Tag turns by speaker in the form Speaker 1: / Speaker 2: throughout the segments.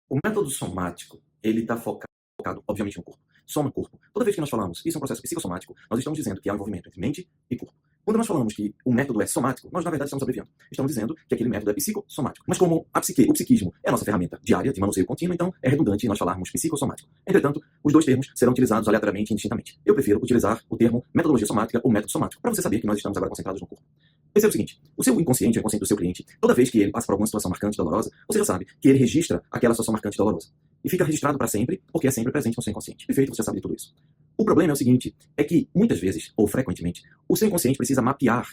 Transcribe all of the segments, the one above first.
Speaker 1: O método somático, ele está focado, obviamente, no corpo. Soma corpo. Toda vez que nós falamos isso é um processo psicossomático, nós estamos dizendo que há um envolvimento entre mente e corpo. Quando nós falamos que o método é somático, nós, na verdade, estamos abreviando. Estamos dizendo que aquele método é psicossomático. Mas como a psique, o psiquismo é a nossa ferramenta diária de manuseio contínuo, então é redundante nós falarmos psicossomático. Entretanto, os dois termos serão utilizados aleatoriamente e indistintamente. Eu prefiro utilizar o termo metodologia somática ou método somático, para você saber que nós estamos agora concentrados no corpo. Perceba o seguinte, o seu inconsciente, o inconsciente do seu cliente, toda vez que ele passa por alguma situação marcante, dolorosa, você já sabe que ele registra aquela situação marcante, dolorosa. E fica registrado para sempre, porque é sempre presente no seu inconsciente. Perfeito, você já sabe de tudo isso. O problema é o seguinte, é que muitas vezes, ou frequentemente, o seu inconsciente precisa mapear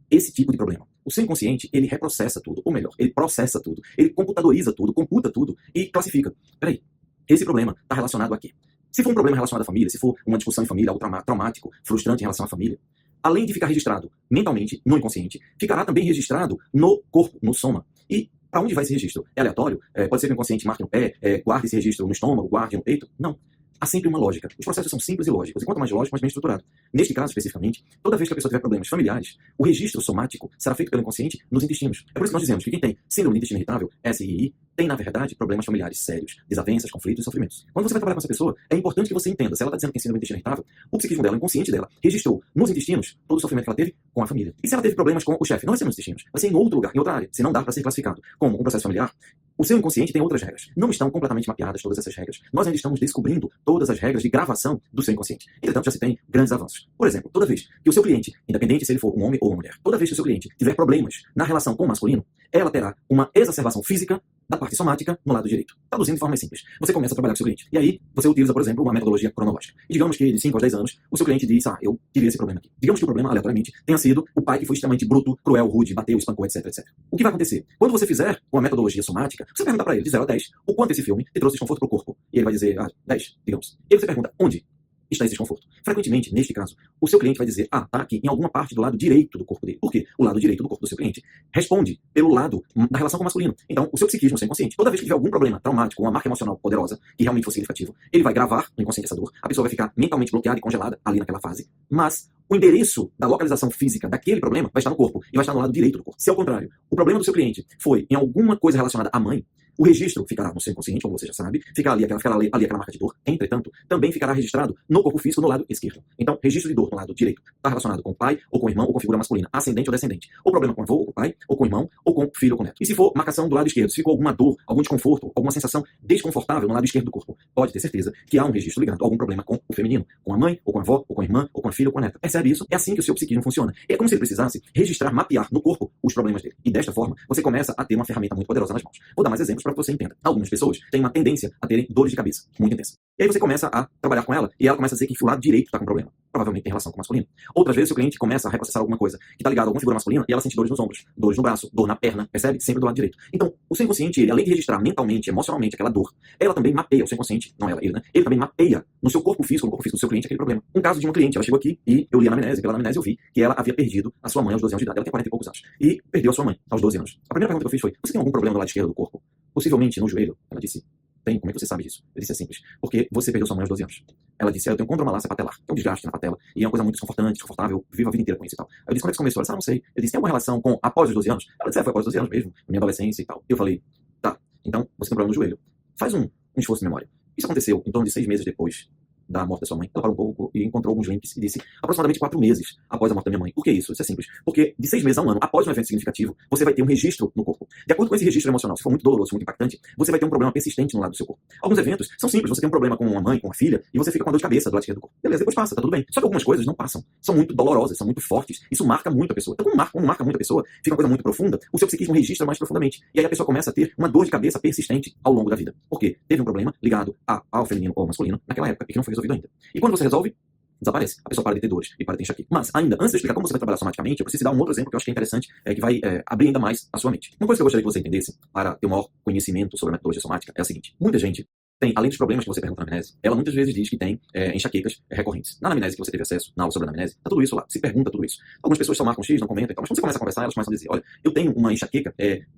Speaker 1: esse tipo de problema. O seu inconsciente, ele reprocessa tudo, ou melhor, ele processa tudo, ele computadoriza tudo, computa tudo e classifica. Peraí, esse problema está relacionado a quê? Se for um problema relacionado à família, se for uma discussão em família, algo traumático, frustrante em relação à família, além de ficar registrado mentalmente, no inconsciente, ficará também registrado no corpo, no soma. E para onde vai esse registro? É aleatório? Pode ser que o inconsciente marque no pé, guarde esse registro no estômago, guarde no peito? Não. Há sempre uma lógica. Os processos são simples e lógicos. E quanto mais lógico, mais bem estruturado. Neste caso, especificamente, toda vez que a pessoa tiver problemas familiares, o registro somático será feito pelo inconsciente nos intestinos. É por isso que nós dizemos que quem tem síndrome de intestino irritável, SII, tem, na verdade, problemas familiares sérios, desavenças, conflitos e sofrimentos. Quando você vai trabalhar com essa pessoa, é importante que você entenda, se ela está dizendo que tem síndrome de intestino irritável, o psiquismo dela, o inconsciente dela, registrou nos intestinos todo o sofrimento que ela teve com a família. E se ela teve problemas com o chefe, não vai ser nos intestinos, vai ser em outro lugar, em outra área. Se não dá para ser classificado como um processo familiar, o seu inconsciente tem outras regras. Não estão completamente mapeadas todas essas regras. Nós ainda estamos descobrindo todas as regras de gravação do seu inconsciente. Entretanto, já se tem grandes avanços. Por exemplo, toda vez que o seu cliente, independente se ele for um homem ou uma mulher, toda vez que o seu cliente tiver problemas na relação com o masculino, ela terá uma exacerbação física da parte somática no lado direito. Traduzindo de forma mais simples. Você começa a trabalhar com o seu cliente. E aí, você utiliza, por exemplo, uma metodologia cronológica. E digamos que de 5 aos 10 anos, o seu cliente diz, eu tive esse problema aqui. Digamos que o problema, aleatoriamente, tenha sido o pai que foi extremamente bruto, cruel, rude, bateu, espancou, etc, etc. O que vai acontecer? Quando você fizer uma metodologia somática, você pergunta para ele, de 0 a 10, o quanto esse filme te trouxe desconforto pro corpo. E ele vai dizer, 10, digamos. E aí você pergunta, onde está esse desconforto? Frequentemente, neste caso, o seu cliente vai dizer, tá aqui em alguma parte do lado direito do corpo dele. Por quê? O lado direito do corpo do seu cliente responde pelo lado da relação com o masculino. Então, o seu psiquismo, o seu inconsciente, toda vez que tiver algum problema traumático, uma marca emocional poderosa, que realmente for significativo, ele vai gravar no inconsciente essa dor, a pessoa vai ficar mentalmente bloqueada e congelada ali naquela fase, mas o endereço da localização física daquele problema vai estar no corpo e vai estar no lado direito do corpo. Se ao contrário, o problema do seu cliente foi em alguma coisa relacionada à mãe, o registro ficará no seu inconsciente, como você já sabe, ficará ali aquela marca de dor. Entretanto, também ficará registrado no corpo físico no lado esquerdo. Então, registro de dor no lado direito está relacionado com o pai, ou com o irmão, ou com figura masculina, ascendente ou descendente. Ou problema com o avô, ou com o pai, ou com o irmão, ou com o filho, ou com o neto. E se for marcação do lado esquerdo, se ficou alguma dor, algum desconforto, alguma sensação desconfortável no lado esquerdo do corpo, pode ter certeza que há um registro ligado a algum problema com o feminino, com a mãe, ou com a avó, ou com a irmã, ou com a filha, ou com a neta. Percebe isso? É assim que o seu psiquismo funciona. É como se ele precisasse registrar, mapear no corpo os problemas dele. E desta forma, você começa a ter uma ferramenta muito poderosa nas mãos. Vou dar mais exemplos para que você entenda. Algumas pessoas têm uma tendência a terem dores de cabeça muito intensa. E aí você começa a trabalhar com ela e ela começa a dizer que o lado direito está com problema. Provavelmente tem relação com o masculino. Outras vezes o cliente começa a reprocessar alguma coisa que está ligado a alguma figura masculina e ela sente dores nos ombros, dores no braço, dor na perna, percebe? Sempre do lado direito. Então, o seu inconsciente, ele, além de registrar mentalmente, emocionalmente aquela dor, ela também mapeia, o seu inconsciente, não ela, ele, né? Ele também mapeia no seu corpo físico, no corpo físico do seu cliente, aquele problema. Um caso de uma cliente, ela chegou aqui e eu li a anamnese, pela anamnese eu vi que ela havia perdido a sua mãe aos 12 anos de idade. Ela tem 40 e poucos anos. E perdeu a sua mãe aos 12 anos. A primeira pergunta que eu fiz foi, você tem algum problema no lado esquerdo do corpo? Possivelmente no joelho? Ela disse, tem. Como é que você sabe disso? Eu disse, é simples. Porque você perdeu sua mãe aos 12 anos. Ela disse, eu tenho condromalácia patelar, que é um desgaste na patela, e é uma coisa muito desconfortante, desconfortável, eu vivo a vida inteira com isso e tal. Eu disse, como é que isso começou? Ela disse, não sei. Eu disse, tem alguma relação com após os 12 anos? Ela disse, foi após os 12 anos mesmo, na minha adolescência e tal. E eu falei, tá, então você tem um problema no joelho. Faz um esforço de memória. Isso aconteceu em torno de 6 meses depois da morte da sua mãe. Ela parou um pouco e encontrou alguns links e disse aproximadamente 4 meses após a morte da minha mãe. Por que isso? Isso é simples. Porque de 6 meses a um ano, após um evento significativo, você vai ter um registro no corpo. De acordo com esse registro emocional, se for muito doloroso, muito impactante, você vai ter um problema persistente no lado do seu corpo. Alguns eventos são simples. Você tem um problema com uma mãe, com uma filha, e você fica com a dor de cabeça do lado esquerdo do corpo. Beleza, depois passa, tá tudo bem. Só que algumas coisas não passam. São muito dolorosas, são muito fortes. Isso marca muito a pessoa. Então, como marca muito a pessoa, fica uma coisa muito profunda, o seu psiquismo registra mais profundamente. E aí a pessoa começa a ter uma dor de cabeça persistente ao longo da vida. Por quê? Teve um problema ligado ao feminino ou ao masculino naquela época e que não foi resolvido ainda. E quando você resolve, desaparece. A pessoa para de ter dores e para de ter enxaqueca. Mas, ainda, antes de explicar como você vai trabalhar somaticamente, eu preciso te dar um outro exemplo que eu acho que é interessante, que vai abrir ainda mais a sua mente. Uma coisa que eu gostaria que você entendesse, para ter um maior conhecimento sobre a metodologia somática, é a seguinte. Muita gente tem, além dos problemas que você pergunta na anamnese, ela muitas vezes diz que tem enxaquecas recorrentes. Na anamnese que você teve acesso, na aula sobre a anamnese, tá tudo isso lá. Se pergunta tudo isso. Algumas pessoas só marcam X, não comentam e tal, mas quando você começa a conversar, elas começam a dizer, olha, eu tenho uma enxaqueca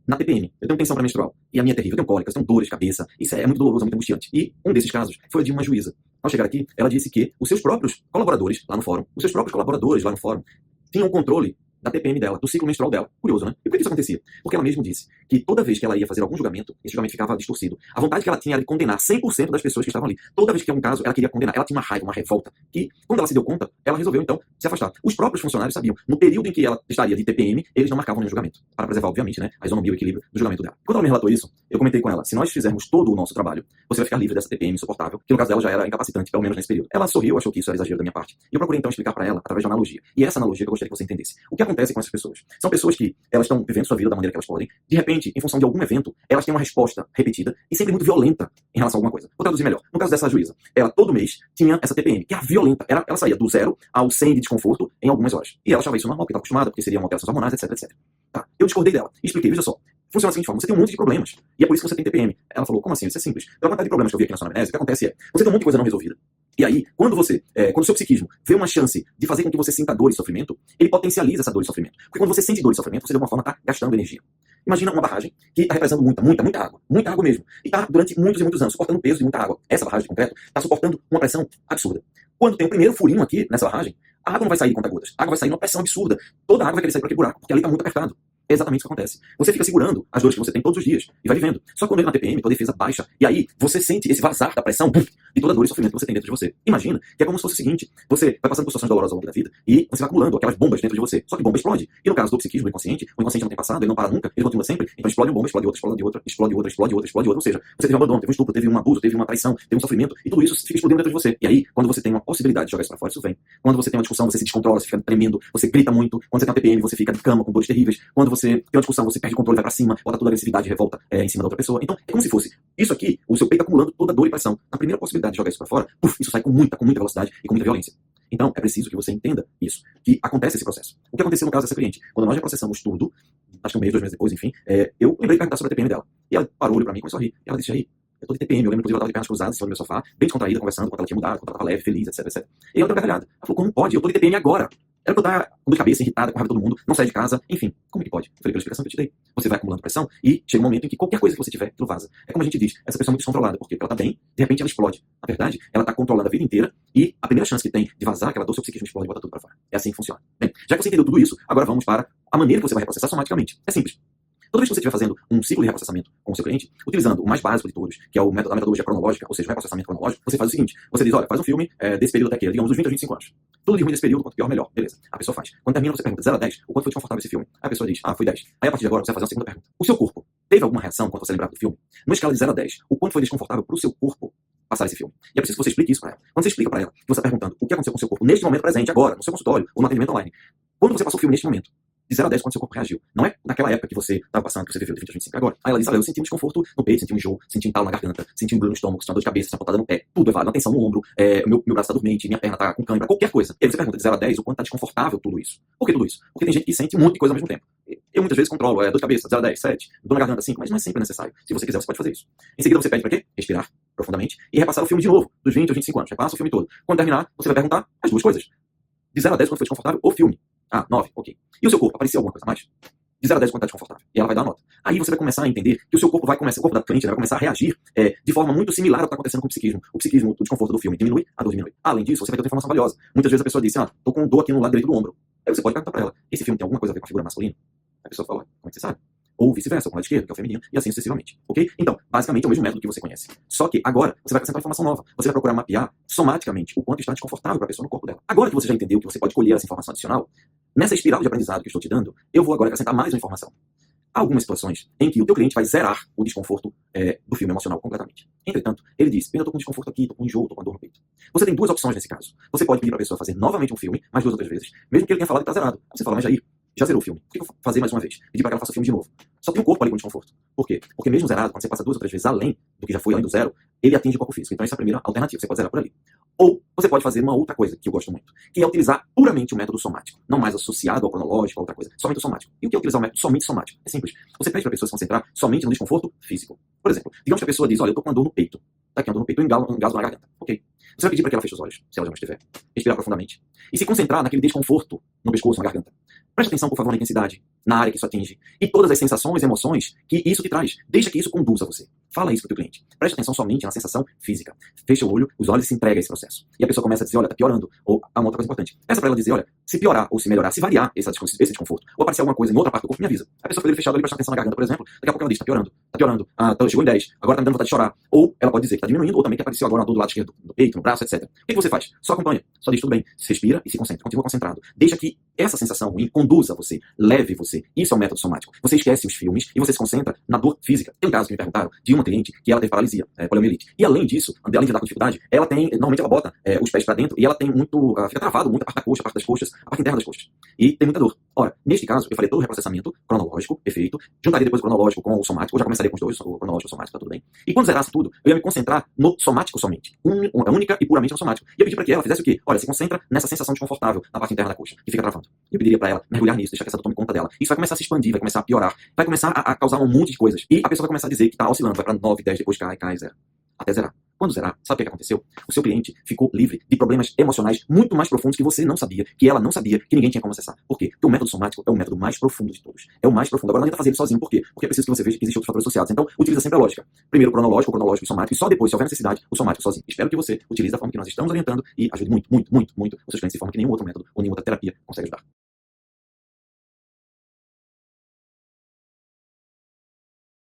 Speaker 1: na TPM, eu tenho tensão pré-menstrual, e a minha é terrível, eu tenho cólicas, eu tenho dores de cabeça, isso é muito doloroso, é muito angustiante. E um desses casos foi de uma juíza. Ao chegar aqui, ela disse que os seus próprios colaboradores lá no fórum, tinham controle da TPM dela, do ciclo menstrual dela. Curioso, né? E por que isso acontecia? Porque ela mesma disse que toda vez que ela ia fazer algum julgamento, esse julgamento ficava distorcido. A vontade que ela tinha era de condenar 100% das pessoas que estavam ali. Toda vez que tinha um caso, ela queria condenar. Ela tinha uma raiva, uma revolta, que, quando ela se deu conta, ela resolveu, então, se afastar. Os próprios funcionários sabiam. No período em que ela estaria de TPM, eles não marcavam nenhum julgamento. Para preservar, obviamente, né, a isonomia e o equilíbrio do julgamento dela. Quando ela me relatou isso, eu comentei com ela, se nós fizermos todo o nosso trabalho, você vai ficar livre dessa TPM insuportável, que no caso dela já era incapacitante, pelo menos nesse período. Ela sorriu, achou que isso era exagero da minha parte. E eu procurei, então, explicar para ela através de uma analogia. E essa analogia que eu gostaria que você entendesse. O que acontece com essas pessoas? São pessoas que elas estão vivendo sua vida da maneira que elas podem. De repente, em função de algum evento, elas têm uma resposta repetida e sempre muito violenta em relação a alguma coisa. Vou traduzir melhor. No caso dessa juíza, ela todo mês tinha essa TPM, que era violenta. Ela saía do 0 ao 100 de desconforto em algumas horas. E ela achava isso normal, porque estava acostumada, porque seriam alterações hormonais, etc, etc. Tá. Eu discordei dela e expliquei, veja só. Funciona da seguinte forma, você tem um monte de problemas. E é por isso que você tem TPM. Ela falou, como assim? Isso é simples. Pela quantidade de problemas que eu vi aqui na sua anamnese, o que acontece é, você tem um monte de coisa não resolvida. E aí, quando o seu psiquismo vê uma chance de fazer com que você sinta dor e sofrimento, ele potencializa essa dor e sofrimento. Porque quando você sente dor e sofrimento, você de alguma forma está gastando energia. Imagina uma barragem que está represando muita água mesmo. E está durante muitos e muitos anos suportando o peso de muita água. Essa barragem de concreto está suportando uma pressão absurda. Quando tem o primeiro furinho aqui nessa barragem, a água não vai sair de conta-gotas. A água vai sair numa pressão absurda. Toda a água vai querer sair por aquele buraco, porque ali está muito apertado. É exatamente isso que acontece. Você fica segurando as dores que você tem todos os dias e vai vivendo. Só que quando entra na TPM, tua defesa baixa. E aí você sente esse vazar da pressão de toda a dor e sofrimento que você tem dentro de você. Imagina que é como se fosse o seguinte: você vai passando por situações dolorosas ao longo da vida e você vai acumulando aquelas bombas dentro de você. Só que bomba explode. E no caso do psiquismo, do inconsciente, o inconsciente não tem passado, ele não para nunca, ele continua sempre. Então explode uma bomba, explode outra, explode outra, explode outra, explode outra, explode outra. Ou seja, você teve um abandono, teve um estupro, teve um abuso, teve uma traição, teve um sofrimento e tudo isso fica explodindo dentro de você. E aí, quando você tem uma possibilidade de jogar isso pra fora, isso vem. Quando você tem uma discussão, você se descontrola, você fica tremendo, você grita muito. Quando você tem uma TPM, você fica de cama com dores terríveis. Quando você tem uma discussão, você perde o controle, vai pra cima, bota toda a agressividade e revolta em cima da outra pessoa. Então, é como se fosse isso aqui, o seu peito acumulando toda a dor e pressão. Na primeira possibilidade de jogar isso pra fora, isso sai com muita velocidade e com muita violência. Então, é preciso que você entenda isso, que acontece esse processo. O que aconteceu no caso dessa cliente? Quando nós já processamos tudo, acho que um mês, 2 meses depois, enfim, eu lembrei de perguntar sobre a TPM dela. E ela parou, olhou pra mim e começou a rir. E ela disse, aí, eu tô de TPM, eu lembro, inclusive, ela tava de pernas cruzadas em cima do meu sofá, bem descontraída, conversando, quando ela tinha mudado, quando ela tava leve, feliz, etc, etc. E ela deu uma gargalhada. Ela falou, como pode? Eu tô de TPM agora. Era pra eu estar com dor de cabeça, irritada, com raiva de todo mundo, não sair de casa, enfim, como que pode? Eu falei, pela explicação que eu te dei. Você vai acumulando pressão e chega um momento em que qualquer coisa que você tiver, aquilo vaza. É como a gente diz, essa pessoa é muito descontrolada, porque ela tá bem, de repente ela explode. Na verdade, ela tá controlando a vida inteira e a primeira chance que tem de vazar, aquela dor, seu psiquismo explode e bota tudo pra fora. É assim que funciona. Bem, já que você entendeu tudo isso, agora vamos para a maneira que você vai reprocessar somaticamente. É simples. Toda vez que você estiver fazendo um ciclo de reprocessamento com o seu cliente, utilizando o mais básico de todos, que é a metodologia cronológica, ou seja, o reprocessamento cronológico, você faz o seguinte, você diz, olha, faz um filme desse período até aqui, digamos, dos 20 aos 25 anos. Tudo de ruim desse período, quanto pior, melhor. Beleza. A pessoa faz. Quando termina, você pergunta 0 a 10, o quanto foi desconfortável esse filme? Aí a pessoa diz, foi 10. Aí a partir de agora, você vai fazer uma segunda pergunta. O seu corpo teve alguma reação quando você lembrava do filme? Numa escala de 0 a 10, o quanto foi desconfortável pro seu corpo passar esse filme? E é preciso que você explique isso para ela. Quando você explica para ela, que você está perguntando o que aconteceu com o seu corpo neste momento presente, agora, no seu consultório, ou no atendimento online, quando você passou o filme neste momento, de 0 a 10, quando seu corpo reagiu. Não é naquela época que você estava passando, que você viveu de 20 a 25 agora. Aí ela diz, olha, eu senti um desconforto no peito, senti um enjoo, senti um talo na garganta, senti um brilho no estômago, senti uma dor de cabeça, senti uma pontada no pé, tudo é válido, uma tensão no ombro, meu braço está dormente, minha perna está com cãibra, qualquer coisa. E aí você pergunta de 0 a 10, o quanto está desconfortável tudo isso. Por que tudo isso? Porque tem gente que sente um monte de coisa ao mesmo tempo. Eu muitas vezes controlo, dor de cabeça, 0 a 10, 7, dor na garganta, 5, mas não é sempre necessário. Se você quiser, você pode fazer isso. Em seguida você pede para quê? Respirar profundamente e repassar o filme de novo, dos 20 aos 25 anos. Repassa o filme todo. Quando terminar, você vai perguntar as duas coisas. De 0 a 10, quanto foi desconfortável o filme? 9, ok. E o seu corpo, apareceu alguma coisa a mais? De 0 a 10, quanto está desconfortável. E ela vai dar a nota. Aí você vai começar a entender que o seu corpo vai começar, o corpo da cliente vai começar a reagir de forma muito similar ao que está acontecendo com o psiquismo. O psiquismo, o desconforto do filme diminui, a dor diminui. Além disso, você vai ter outra informação valiosa. Muitas vezes a pessoa diz, tô com dor aqui no lado direito do ombro. Aí você pode perguntar para ela, esse filme tem alguma coisa a ver com a figura masculina? A pessoa fala, como é que você sabe? Ou vice-versa, com o lado esquerdo, que é o feminino, e assim sucessivamente. Ok? Então, basicamente é o mesmo método que você conhece. Só que agora você vai acrescentar informação nova. Você vai procurar mapear somaticamente o quanto está desconfortável para a pessoa no corpo dela. Agora que você já entendeu que você pode colher essa informação adicional, nessa espiral de aprendizado que eu estou te dando, eu vou agora acrescentar mais uma informação. Há algumas situações em que o teu cliente vai zerar o desconforto do filme emocional completamente. Entretanto, ele diz, eu tô com desconforto aqui, tô com enjoo, tô com dor no peito. Você tem duas opções nesse caso. Você pode pedir para a pessoa fazer novamente um filme, mais 2 outras vezes, mesmo que ele tenha falado que está zerado. Aí você fala, mas Jair, já zerou o filme. Por que eu vou fazer mais uma vez? Pedir para que ela faça o filme de novo. Só tem o corpo ali com desconforto. Por quê? Porque mesmo zerado, quando você passa 2 ou 3 vezes além do que já foi, além do zero, ele atinge o corpo físico. Então essa é a primeira alternativa. Você pode zerar por ali. Ou você pode fazer uma outra coisa, que eu gosto muito, que é utilizar puramente o método somático. Não mais associado ao cronológico, a outra coisa. Somente o somático. E o que é utilizar o método somente somático? É simples. Você pede para a pessoa se concentrar somente no desconforto físico. Por exemplo, digamos que a pessoa diz, olha, eu tô com uma dor no peito. Tá aqui uma dor no peito, um engasgo na garganta. Ok. Você vai pedir para que ela feche os olhos, se ela já não estiver. Respirar profundamente. E se concentrar naquele desconforto no pescoço, na garganta. Preste atenção, por favor, na intensidade, na área que isso atinge. E todas as sensações e emoções que isso te traz. Deixa que isso conduza você. Fala isso para o teu cliente. Preste atenção somente na sensação física. Fecha o olho, os olhos e se entrega a esse processo. E a pessoa começa a dizer, olha, tá piorando. Ou há uma outra coisa importante. Peça para ela dizer, olha, se piorar ou se melhorar, se variar esse desconforto, ou aparecer alguma coisa em outra parte do corpo, me avisa. A pessoa com o olho fechado ali, prestando atenção na garganta, por exemplo, daqui a pouco ela diz, tá piorando. Chegou em 10, agora tá me dando vontade de chorar. Ou ela pode dizer que tá diminuindo, ou também que apareceu agora na dor do lado esquerdo, no peito, no braço, etc. O que você faz? Só acompanha. Só diz tudo bem. Se respira e se concentra. Continua concentrado. Deixa que essa sensação ruim conduza você, leve você. Isso é o método somático. Você esquece os filmes e você se concentra na dor física. Tem um caso que me perguntaram de uma cliente que ela teve paralisia, poliomielite. E além disso, além de lidar com dificuldade, ela tem, normalmente ela bota os pés para dentro e ela tem fica travado muita parte da coxa, a parte das coxas, a parte interna das coxas. E tem muita dor. Ora, neste caso, eu faria todo o reprocessamento cronológico, perfeito, juntaria depois o cronológico com o somático, eu já começaria com os dois, o cronológico e o somático, tá tudo bem. E quando zerasse tudo, eu ia me concentrar no somático somente, única e puramente no somático. E eu pedi para que ela fizesse o quê? Olha, se concentra nessa sensação desconfortável na parte interna da coxa, que fica travando. E eu pediria para ela mergulhar nisso, deixar que essa dor tome conta dela. Isso vai começar a se expandir, vai começar a piorar, vai começar a causar um monte de coisas. E a pessoa vai começar a dizer que tá oscilando, vai para 9, 10, depois cai, zero. Até zerar. Quando zerar, sabe o que aconteceu? O seu cliente ficou livre de problemas emocionais muito mais profundos que você não sabia, que ela não sabia, que ninguém tinha como acessar. Por quê? Porque o método somático é o método mais profundo de todos. É o mais profundo. Agora não adianta fazer ele sozinho. Por quê? Porque é preciso que você veja que existem outros fatores associados. Então, utiliza sempre a lógica. Primeiro o cronológico e o somático, e só depois, se houver necessidade, o somático sozinho. Espero que você utilize da forma que nós estamos orientando e ajude muito os seus clientes de forma que nenhum outro método ou nenhuma outra terapia consegue ajudar.